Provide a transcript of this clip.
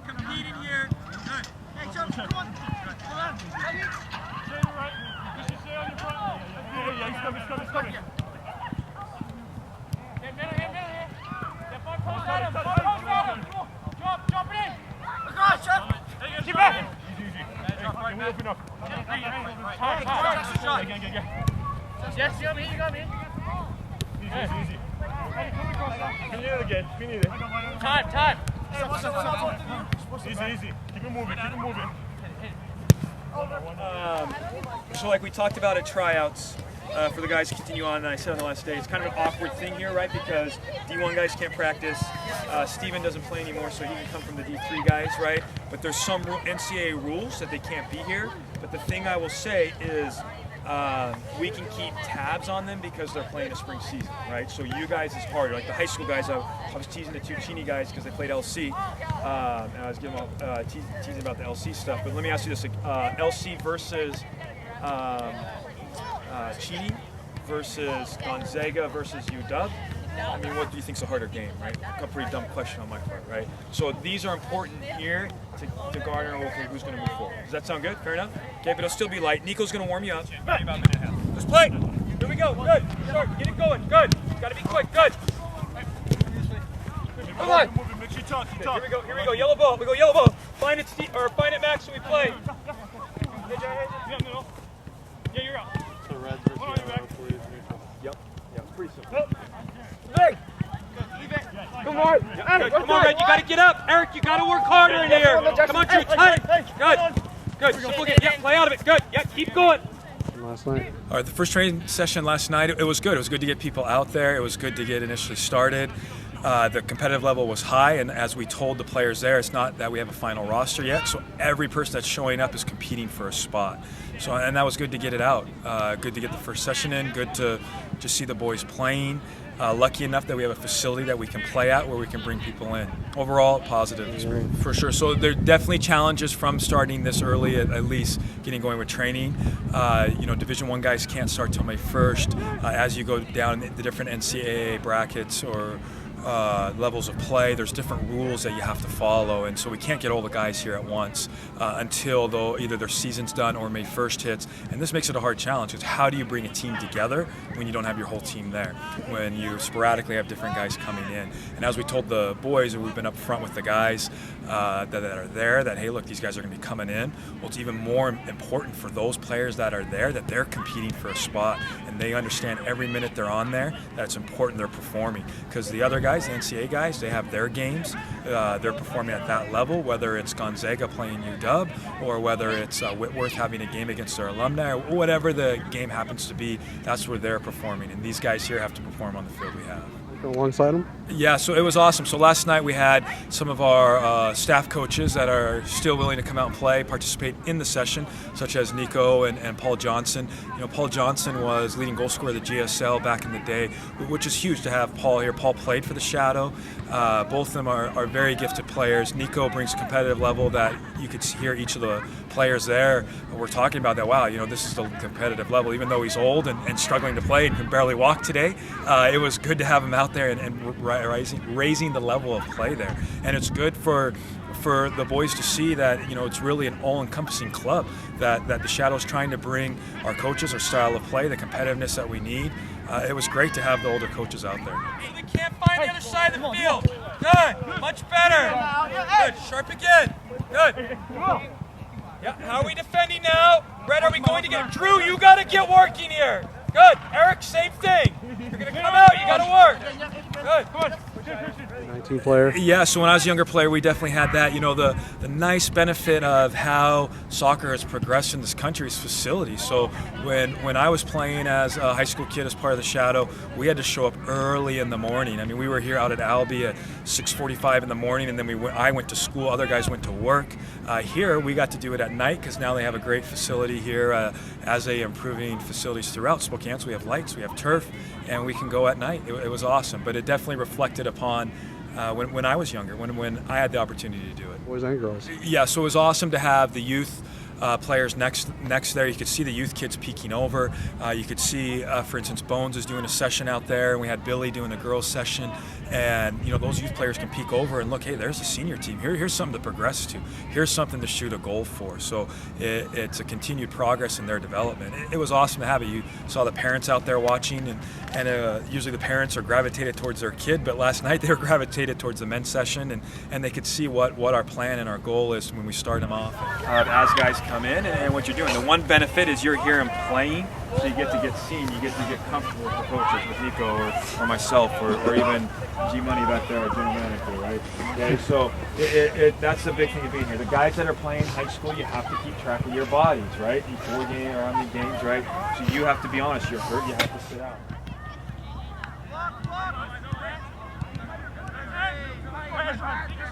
competing here. Good. Hey, Chuck, come on. Come on. Stay right. Just stay on your front. Yeah, he's coming. Jump it in. Across, Chuck. Keep back. Easy. Right, We'll open up. Yes, you got me. Easy. Can you do it again? If you need it. Time. Easy. Keep it moving. So like we talked about at tryouts for the guys to continue on, and I said on the last day, it's kind of an awkward thing here, right? Because D1 guys can't practice. Steven doesn't play anymore, so he can come from the D3 guys, right? But there's some NCAA rules that they can't be here. But the thing I will say is we can keep tabs on them because they're playing a spring season, right? So you guys is harder. Like the high school guys, I was teasing the two Cheney guys because they played LC, and I was giving them teasing about the LC stuff. But let me ask you this: LC versus Cheney versus Gonzaga versus UW. I mean, what do you think is a harder game, right? A pretty dumb question on my part, right? So these are important here to garner hopefully who's going to move forward. Does that sound good? Fair enough? Okay, but it'll still be light. Nico's going to warm you up. About a minute and a half. Let's play. Here we go. Good. Start. Get it going. Good. Got to be quick. Good. Come on. Here we go. Yellow ball. We go yellow ball. Find it, Steve, or find it, Max, and we play. Yeah, you're out. So red versus yellow, blue is neutral. Yep. Pretty simple. Hey. Come on. Good. Come on, Red. You got to get up. Eric, you got to work harder in here. Come on, Drew. Tight. Good. Simple. Yeah, play out of it. Good. Yeah, keep going. Last night. All right, the first training session last night, it was good. It was good to get people out there. It was good to get initially started. The competitive level was high, and as we told the players there, it's not that we have a final roster yet, so every person that's showing up is competing for a spot. So, and that was good to get it out. Good to get the first session in, good to just see the boys playing. Lucky enough that we have a facility that we can play at where we can bring people in. Overall, positive for sure. So there are definitely challenges from starting this early, at least getting going with training. Division I guys can't start till May 1st. As you go down the different NCAA brackets or levels of play, there's different rules that you have to follow, and so we can't get all the guys here at once until either their season's done or May 1st hits, and this makes it a hard challenge. Because how do you bring a team together when you don't have your whole team there, when you sporadically have different guys coming in? And as we told the boys, and we've been up front with the guys that are there, that hey, look, these guys are going to be coming in. Well, it's even more important for those players that are there that they're competing for a spot, and they understand every minute they're on there that it's important they're performing, because the other guys, the NCAA guys, they have their games. They're performing at that level, whether it's Gonzaga playing UW or whether it's Whitworth having a game against their alumni, or whatever the game happens to be, that's where they're performing. And these guys here have to perform on the field we have. Alongside them? Yeah, so it was awesome. So last night we had some of our staff coaches that are still willing to come out and play, participate in the session, such as Nico and Paul Johnson. Paul Johnson was leading goal scorer of the GSL back in the day, which is huge to have Paul here. Paul played for the Shadow. Both of them are very gifted players. Nico brings a competitive level that you could hear each of the players there. We're talking about that, wow, this is the competitive level. Even though he's old and struggling to play and can barely walk today, it was good to have him out there and raising the level of play there. And it's good for the boys to see that it's really an all-encompassing club, that the Shadow's trying to bring our coaches, our style of play, the competitiveness that we need. It was great to have the older coaches out there. We can't find the other side of the field. Good. Much better. Good. Sharp again. Good. Yeah. How are we defending now? Red, are we going to get Drew? You got to get working here. Good. Eric, same thing. You're going to come out. You got to work. Good. Come on. 19 player. Yeah, so when I was a younger player, we definitely had that. The nice benefit of how soccer has progressed in this country's facilities. So when I was playing as a high school kid as part of the Shadow, we had to show up early in the morning. I mean, we were here out at Albee at 6:45 in the morning, and then I went to school, other guys went to work. Here, we got to do it at night because now they have a great facility here as they improving facilities throughout Spokane. So we have lights, we have turf, and we can go at night. It was awesome, but it definitely reflected upon when I was younger, when I had the opportunity to do it. Boys and girls. Yeah, so it was awesome to have the youth players next there. You could see the youth kids peeking over. You could see, for instance, Bones is doing a session out there, and we had Billy doing a girls session. And those youth players can peek over and look, hey, there's a senior team. Here's something to progress to. Here's something to shoot a goal for. So it's a continued progress in their development. It was awesome to have it. You saw the parents out there watching, and usually the parents are gravitated towards their kid, but last night they were gravitated towards the men's session, and they could see what our plan and our goal is when we start them off. As guys come in and what you're doing, the one benefit is you're here and playing, so you get to get seen, you get to get comfortable with the coaches, with Nico or myself, or even G-Money back there, our general manager, right? Okay, so that's the big thing of being here. The guys that are playing high school, you have to keep track of your bodies, right? Before game or how many games, right? So you have to be honest, you're hurt, you have to sit out. Hey,